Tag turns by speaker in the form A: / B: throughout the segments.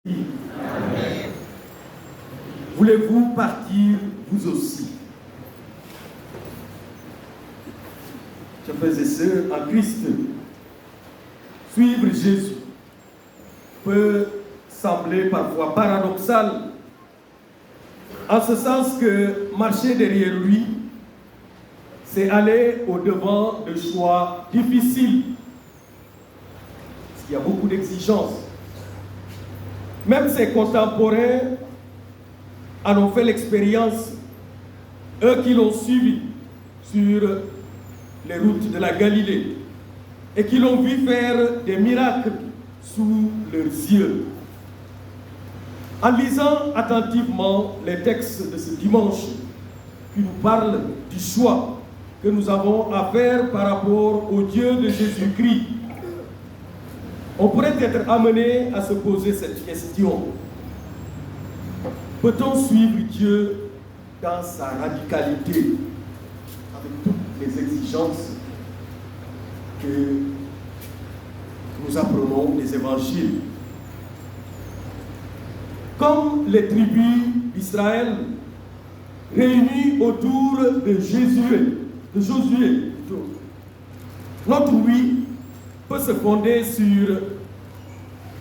A: Amen. Voulez-vous partir vous aussi? Chers frères et sœurs, en Christ, suivre Jésus peut sembler parfois paradoxal, en ce sens que marcher derrière lui, c'est aller au-devant de choix difficiles, parce qu'il y a beaucoup d'exigences. Même ses contemporains en ont fait l'expérience, eux qui l'ont suivi sur les routes de la Galilée et qui l'ont vu faire des miracles sous leurs yeux. En lisant attentivement les textes de ce dimanche qui nous parlent du choix que nous avons à faire par rapport au Dieu de Jésus-Christ, on pourrait être amené à se poser cette question. Peut-on suivre Dieu dans sa radicalité, avec toutes les exigences que nous apprenons des évangiles? Comme les tribus d'Israël réunies autour de Josué, notre oui peut se fonder sur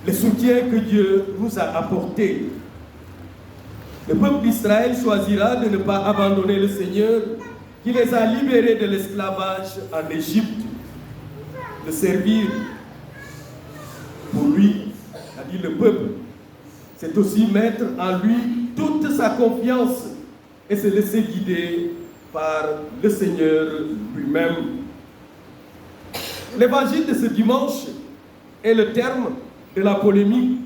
A: le soutien que Dieu nous a apporté. Le peuple d'Israël choisira de ne pas abandonner le Seigneur qui les a libérés de l'esclavage en Égypte, de servir pour lui, c'est-à-dire le peuple. C'est aussi mettre en lui toute sa confiance et se laisser guider par le Seigneur lui-même. L'évangile de ce dimanche est le terme de la polémique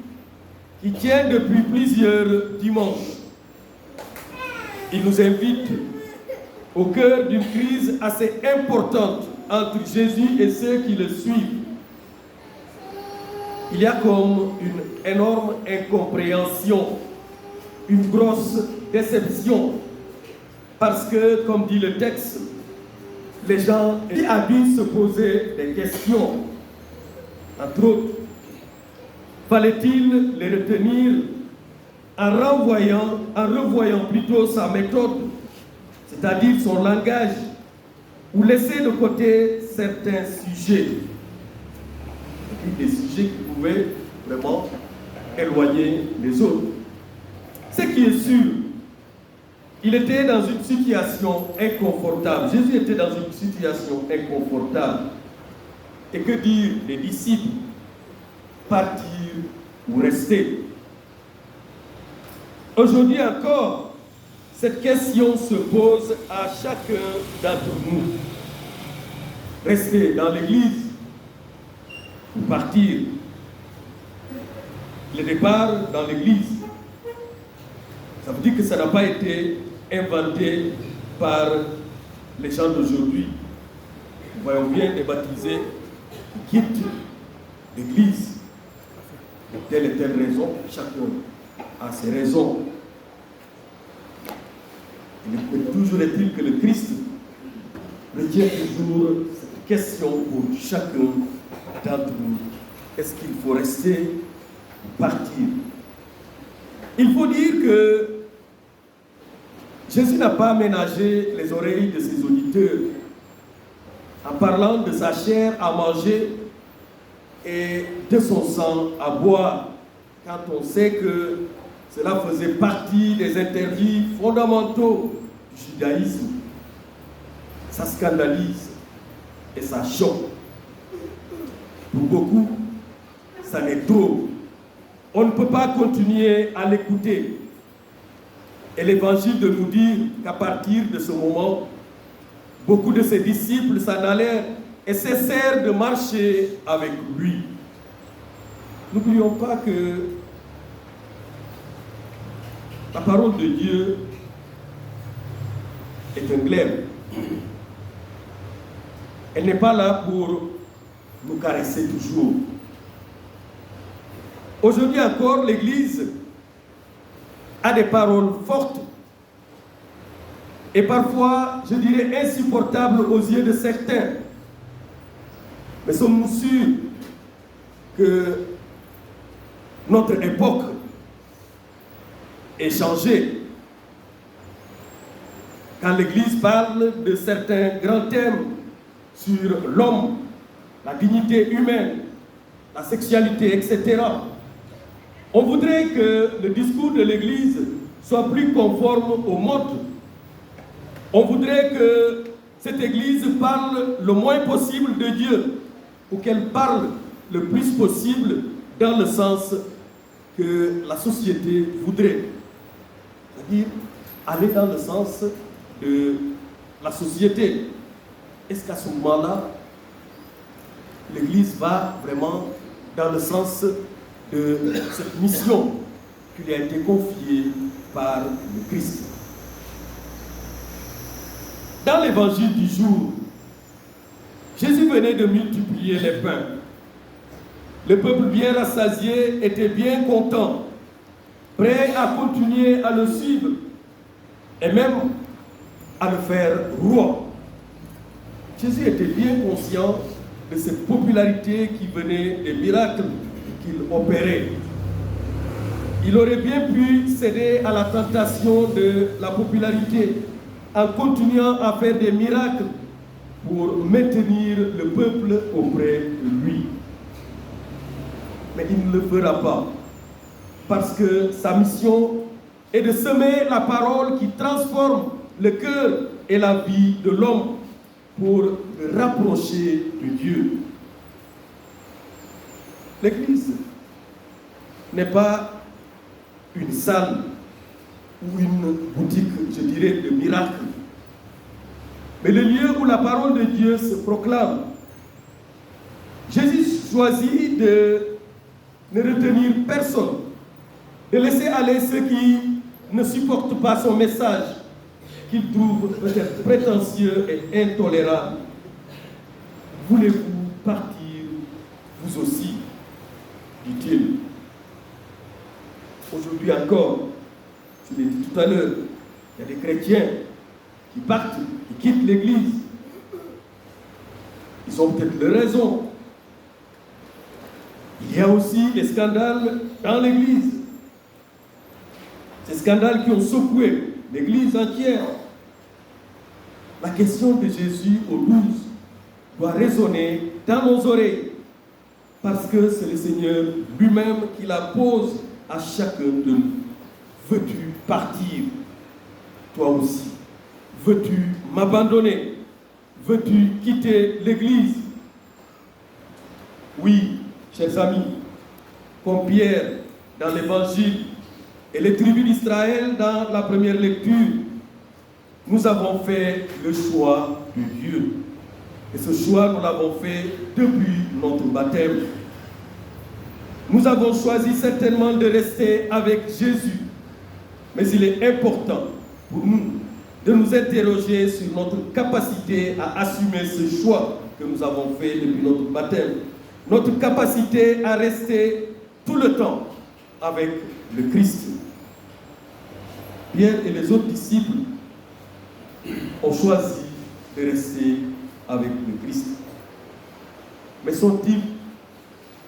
A: qui tient depuis plusieurs dimanches. Il nous invite au cœur d'une crise assez importante entre Jésus et ceux qui le suivent. Il y a comme une énorme incompréhension, une grosse déception, parce que, comme dit le texte, les gens ont dû se poser des questions. Entre autres, fallait-il les retenir en revoyant plutôt sa méthode, c'est-à-dire son langage, ou laisser de côté certains sujets, des sujets qui pouvaient vraiment éloigner les autres. Ce qui est sûr, il était dans une situation inconfortable. Jésus était dans une situation inconfortable. Et que dire des disciples? Partir ou rester? Aujourd'hui encore, cette question se pose à chacun d'entre nous. Rester dans l'église ou partir? Le départ dans l'église, ça veut dire que ça n'a pas été inventé par les gens d'aujourd'hui. Nous voyons bien des baptisés qui quittent l'église pour telle et telle raison. Chacun a ses raisons. Mais toujours est-il que le Christ retient toujours cette question pour chacun d'entre nous. Est-ce qu'il faut rester ou partir? Il faut dire que Jésus n'a pas ménagé les oreilles de ses auditeurs en parlant de sa chair à manger et de son sang à boire, quand on sait que cela faisait partie des interdits fondamentaux du judaïsme. Ça scandalise et ça choque. Pour beaucoup, ça n'est trop. On ne peut pas continuer à l'écouter. Et l'Évangile de nous dire qu'à partir de ce moment, beaucoup de ses disciples s'en allèrent et cessèrent de marcher avec lui. N'oublions pas que la parole de Dieu est un glaive. Elle n'est pas là pour nous caresser toujours. Aujourd'hui encore, l'Église a des paroles fortes et parfois, je dirais, insupportables aux yeux de certains. Mais sommes-nous sûrs que notre époque échanger. Quand l'Église parle de certains grands thèmes sur l'homme, la dignité humaine, la sexualité, etc., on voudrait que le discours de l'Église soit plus conforme au mode. On voudrait que cette Église parle le moins possible de Dieu, ou qu'elle parle le plus possible dans le sens que la société voudrait. C'est-à-dire aller dans le sens de la société. Est-ce qu'à ce moment-là, l'Église va vraiment dans le sens de cette mission qui lui a été confiée par le Christ? Dans l'évangile du jour, Jésus venait de multiplier les pains. Le peuple bien rassasié était bien content, prêt à continuer à le suivre et même à le faire roi. Jésus était bien conscient de cette popularité qui venait des miracles qu'il opérait. Il aurait bien pu céder à la tentation de la popularité en continuant à faire des miracles pour maintenir le peuple auprès de lui. Mais il ne le fera pas, parce que sa mission est de semer la parole qui transforme le cœur et la vie de l'homme pour le rapprocher de Dieu. L'Église n'est pas une salle ou une boutique, je dirais, de miracles, mais le lieu où la parole de Dieu se proclame. Jésus choisit de ne retenir personne, de laisser aller ceux qui ne supportent pas son message, qu'il trouve peut-être prétentieux et intolérable. Voulez-vous partir, vous aussi, dit-il. Aujourd'hui encore, je l'ai dit tout à l'heure, il y a des chrétiens qui partent, qui quittent l'Église. Ils ont peut-être leurs raisons. Il y a aussi des scandales dans l'Église. Ces scandales qui ont secoué l'Église entière. La question de Jésus aux 12 doit résonner dans nos oreilles, parce que c'est le Seigneur lui-même qui la pose à chacun de nous. Veux-tu partir, toi aussi? Veux-tu m'abandonner? Veux-tu quitter l'Église? Oui, chers amis, comme Pierre dans l'Évangile et les tribus d'Israël dans la première lecture, nous avons fait le choix de Dieu. Et ce choix, nous l'avons fait depuis notre baptême. Nous avons choisi certainement de rester avec Jésus. Mais il est important pour nous de nous interroger sur notre capacité à assumer ce choix que nous avons fait depuis notre baptême. Notre capacité à rester tout le temps avec le Christ. Pierre et les autres disciples ont choisi de rester avec le Christ. Mais sont-ils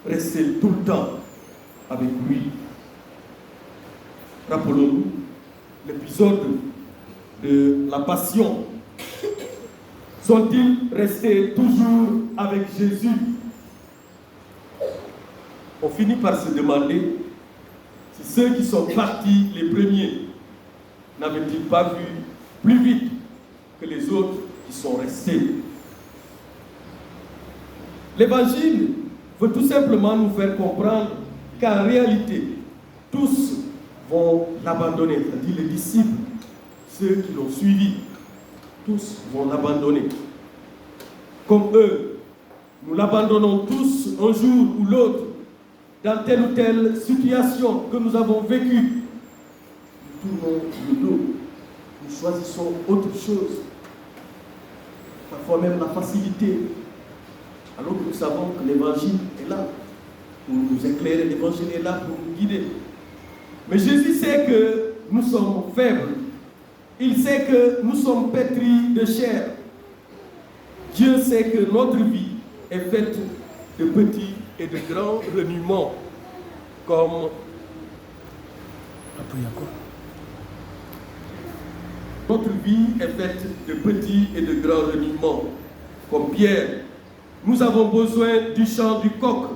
A: restés tout le temps avec lui? Rappelons-nous l'épisode de la Passion. Sont-ils restés toujours avec Jésus? On finit par se demander si ceux qui sont partis les premiers n'avaient-ils pas vu plus vite que les autres qui sont restés. L'Évangile veut tout simplement nous faire comprendre qu'en réalité, tous vont l'abandonner, c'est-à-dire les disciples, ceux qui l'ont suivi, tous vont l'abandonner. Comme eux, nous l'abandonnons tous un jour ou l'autre dans telle ou telle situation que nous avons vécue. Nous tournons le dos, nous choisissons autre chose, parfois même la facilité, alors que nous savons que l'Évangile est là pour nous éclairer, l'Évangile est là pour nous guider. Mais Jésus sait que nous sommes faibles. Il sait que nous sommes pétris de chair. Dieu sait que notre vie est faite de petits et de grands reniements, comme Notre vie est faite de petits et de grands reniements. Comme Pierre, nous avons besoin du chant du coq.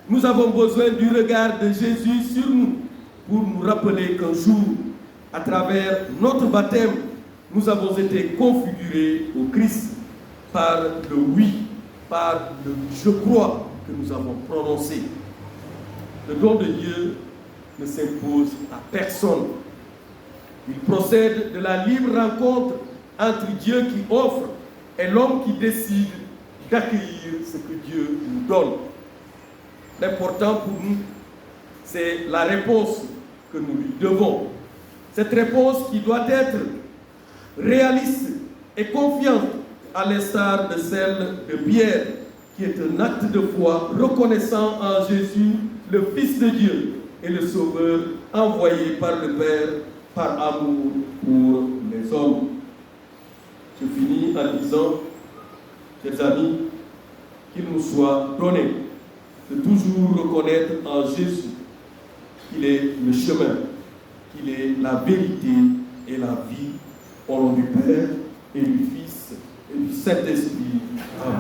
A: Nous avons besoin du regard de Jésus sur nous pour nous rappeler qu'un jour, à travers notre baptême, nous avons été configurés au Christ par le oui, par le je crois que nous avons prononcé. Le don de Dieu ne s'impose à personne. Il procède de la libre rencontre entre Dieu qui offre et l'homme qui décide d'accueillir ce que Dieu nous donne. L'important pour nous, c'est la réponse que nous lui devons. Cette réponse qui doit être réaliste et confiante, à l'instar de celle de Pierre, qui est un acte de foi reconnaissant en Jésus le Fils de Dieu et le Sauveur envoyé par le Père par amour pour les hommes. Je finis en disant, chers amis, qu'il nous soit donné de toujours reconnaître en Jésus qu'il est le chemin, qu'il est la vérité et la vie, au nom du Père et du Fils et du Saint-Esprit. Amen.